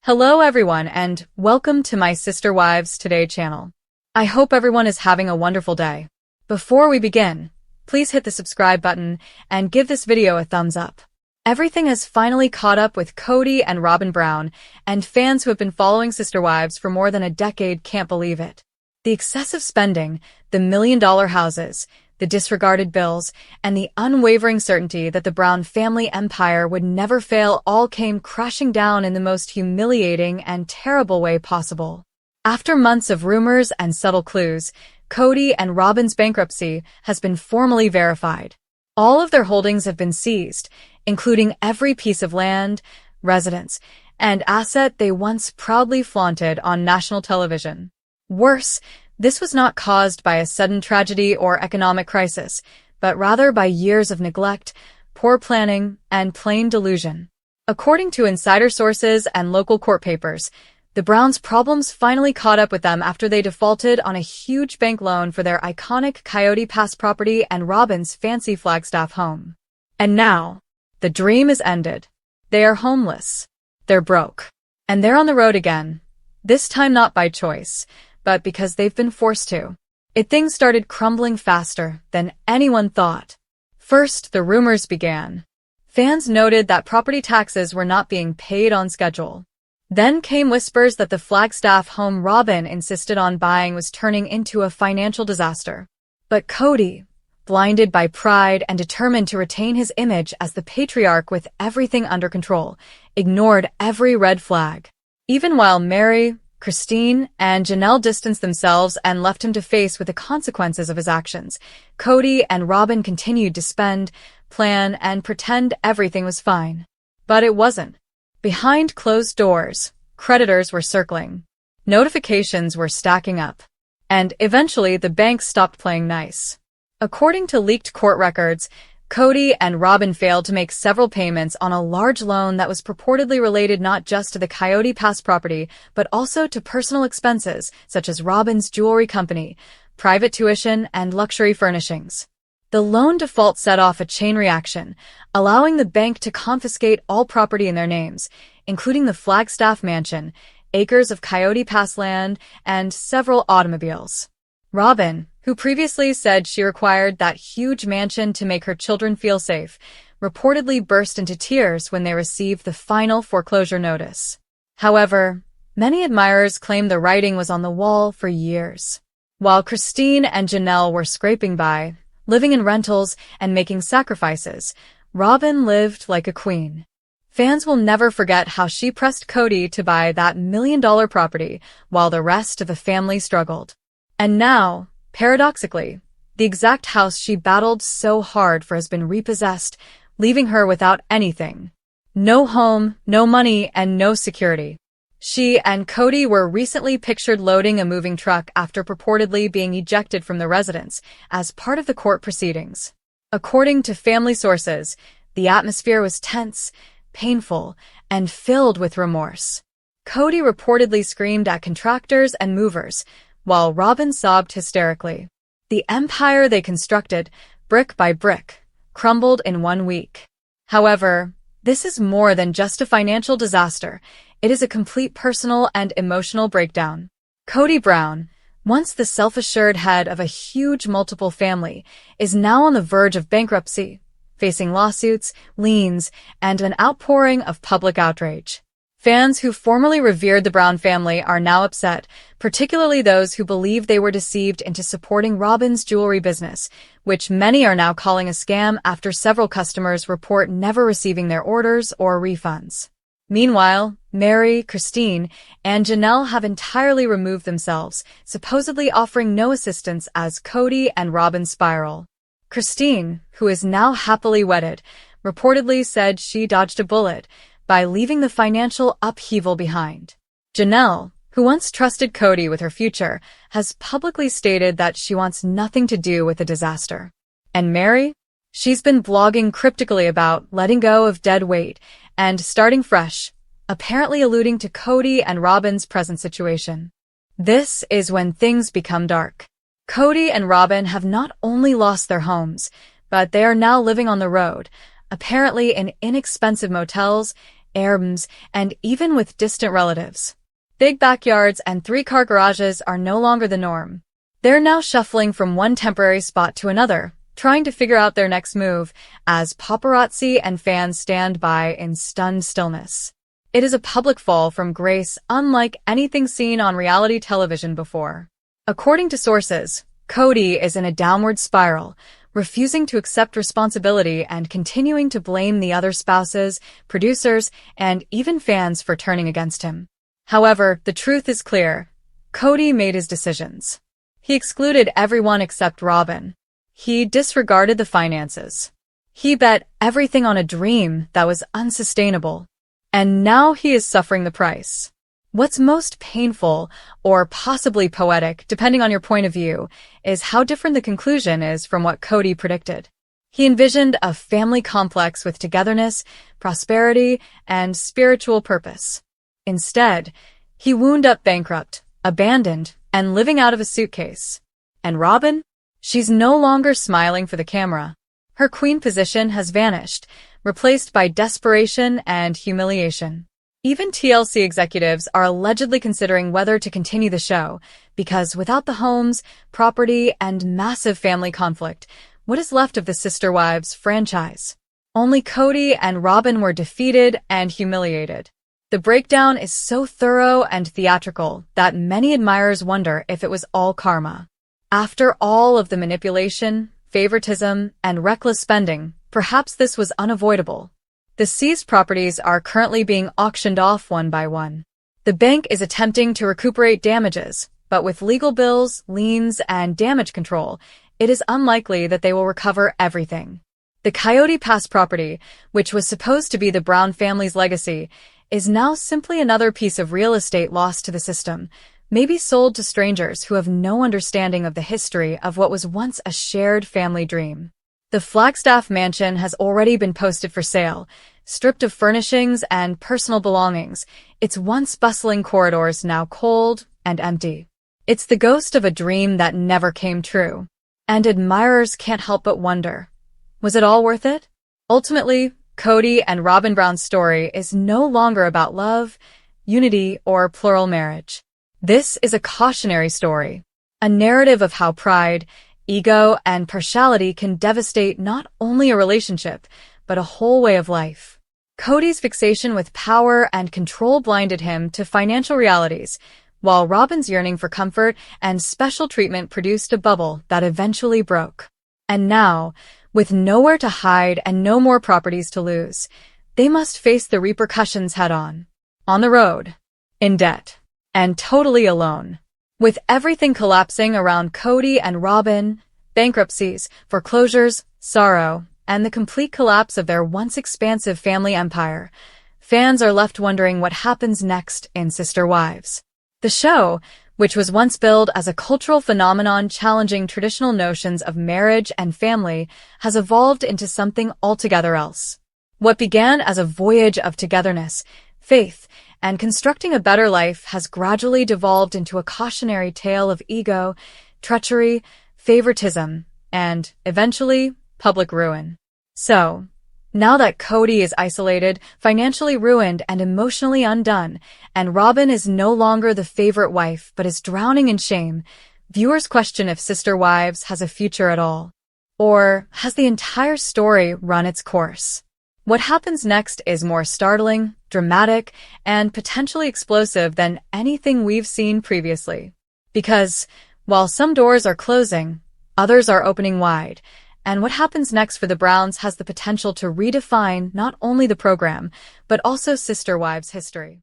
Hello everyone and welcome to my Sister Wives Today channel. I hope everyone is having a wonderful day. Before we begin, please hit the subscribe button and give this video a thumbs up. Everything has finally caught up with Kody and Robyn Brown, and fans who have been following Sister Wives for more than a decade can't believe it. The excessive spending, the million-dollar houses, the disregarded bills, and the unwavering certainty that the Brown family empire would never fail all came crashing down in the most humiliating and terrible way possible. After months of rumors and subtle clues, Kody and Robyn's bankruptcy has been formally verified. All of their holdings have been seized, including every piece of land, residence, and asset they once proudly flaunted on national television. Worse, this was not caused by a sudden tragedy or economic crisis, but rather by years of neglect, poor planning, and plain delusion. According to insider sources and local court papers, the Browns' problems finally caught up with them after they defaulted on a huge bank loan for their iconic Coyote Pass property and Robyn's fancy Flagstaff home. And now, the dream is ended. They are homeless. They're broke. And they're on the road again. This time not by choice, but because they've been forced to. Things started crumbling faster than anyone thought. First, the rumors began. Fans noted that property taxes were not being paid on schedule. Then came whispers that the Flagstaff home Robyn insisted on buying was turning into a financial disaster. But Kody, blinded by pride and determined to retain his image as the patriarch with everything under control, ignored every red flag. Even while Mary, Christine, and Janelle distanced themselves and left him to face with the consequences of his actions, Kody and Robyn continued to spend, plan, and pretend everything was fine. But it wasn't. Behind closed doors, creditors were circling. Notifications were stacking up. And eventually the bank stopped playing nice. According to leaked court records, Kody and Robyn failed to make several payments on a large loan that was purportedly related not just to the Coyote Pass property, but also to personal expenses such as Robyn's jewelry company, private tuition, and luxury furnishings. The loan default set off a chain reaction, allowing the bank to confiscate all property in their names, including the Flagstaff mansion, acres of Coyote Pass land, and several automobiles. Robyn, who previously said she required that huge mansion to make her children feel safe, reportedly burst into tears when they received the final foreclosure notice. However, many admirers claim the writing was on the wall for years. While Christine and Janelle were scraping by, living in rentals and making sacrifices, Robyn lived like a queen. Fans will never forget how she pressed Kody to buy that million-dollar property while the rest of the family struggled. And now, paradoxically, the exact house she battled so hard for has been repossessed, leaving her without anything. No home, no money, and no security. She and Kody were recently pictured loading a moving truck after purportedly being ejected from the residence as part of the court proceedings. According to family sources, the atmosphere was tense, painful, and filled with remorse. Kody reportedly screamed at contractors and movers, while Robyn sobbed hysterically. The empire they constructed, brick by brick, crumbled in 1 week. However, this is more than just a financial disaster. It is a complete personal and emotional breakdown. Kody Brown, once the self-assured head of a huge multiple family, is now on the verge of bankruptcy, facing lawsuits, liens, and an outpouring of public outrage. Fans who formerly revered the Brown family are now upset, particularly those who believe they were deceived into supporting Robyn's jewelry business, which many are now calling a scam after several customers report never receiving their orders or refunds. Meanwhile, Mary, Christine, and Janelle have entirely removed themselves, supposedly offering no assistance as Kody and Robyn spiral. Christine, who is now happily wedded, reportedly said she dodged a bullet by leaving the financial upheaval behind. Janelle, who once trusted Kody with her future, has publicly stated that she wants nothing to do with the disaster. And Mary? She's been blogging cryptically about letting go of dead weight and starting fresh, apparently alluding to Kody and Robyn's present situation. This is when things become dark. Kody and Robyn have not only lost their homes, but they are now living on the road, apparently in inexpensive motels, heirlooms, and even with distant relatives. Big backyards and three-car garages are no longer the norm. They're now shuffling from one temporary spot to another, trying to figure out their next move, as paparazzi and fans stand by in stunned stillness. It is a public fall from grace unlike anything seen on reality television before. According to sources, Kody is in a downward spiral, refusing to accept responsibility and continuing to blame the other spouses, producers, and even fans for turning against him. However, the truth is clear. Kody made his decisions. He excluded everyone except Robyn. He disregarded the finances. He bet everything on a dream that was unsustainable. And now he is suffering the price. What's most painful, or possibly poetic, depending on your point of view, is how different the conclusion is from what Kody predicted. He envisioned a family complex with togetherness, prosperity, and spiritual purpose. Instead, he wound up bankrupt, abandoned, and living out of a suitcase. And Robyn? She's no longer smiling for the camera. Her queen position has vanished, replaced by desperation and humiliation. Even TLC executives are allegedly considering whether to continue the show, because without the homes, property, and massive family conflict, what is left of the Sister Wives franchise? Only Kody and Robyn were defeated and humiliated. The breakdown is so thorough and theatrical that many admirers wonder if it was all karma. After all of the manipulation, favoritism, and reckless spending, perhaps this was unavoidable. The seized properties are currently being auctioned off one by one. The bank is attempting to recuperate damages, but with legal bills, liens, and damage control, it is unlikely that they will recover everything. The Coyote Pass property, which was supposed to be the Brown family's legacy, is now simply another piece of real estate lost to the system, maybe sold to strangers who have no understanding of the history of what was once a shared family dream. The Flagstaff mansion has already been posted for sale, stripped of furnishings and personal belongings, its once bustling corridors now cold and empty. It's the ghost of a dream that never came true. And admirers can't help but wonder, was it all worth it? Ultimately, Kody and Robyn Brown's story is no longer about love, unity, or plural marriage. This is a cautionary story, a narrative of how pride, ego, and partiality can devastate not only a relationship, but a whole way of life. Kody's fixation with power and control blinded him to financial realities, while Robyn's yearning for comfort and special treatment produced a bubble that eventually broke. And now, with nowhere to hide and no more properties to lose, they must face the repercussions head-on. On the road, in debt, and totally alone. With everything collapsing around Kody and Robyn, bankruptcies, foreclosures, sorrow, and the complete collapse of their once expansive family empire, fans are left wondering what happens next in Sister Wives. The show, which was once billed as a cultural phenomenon challenging traditional notions of marriage and family, has evolved into something altogether else. What began as a voyage of togetherness, faith, and constructing a better life has gradually devolved into a cautionary tale of ego, treachery, favoritism, and, eventually, public ruin. So, now that Kody is isolated, financially ruined, and emotionally undone, and Robyn is no longer the favorite wife but is drowning in shame, viewers question if Sister Wives has a future at all. Or has the entire story run its course? What happens next is more startling, dramatic, and potentially explosive than anything we've seen previously. Because, while some doors are closing, others are opening wide, and what happens next for the Browns has the potential to redefine not only the program, but also Sister Wives history.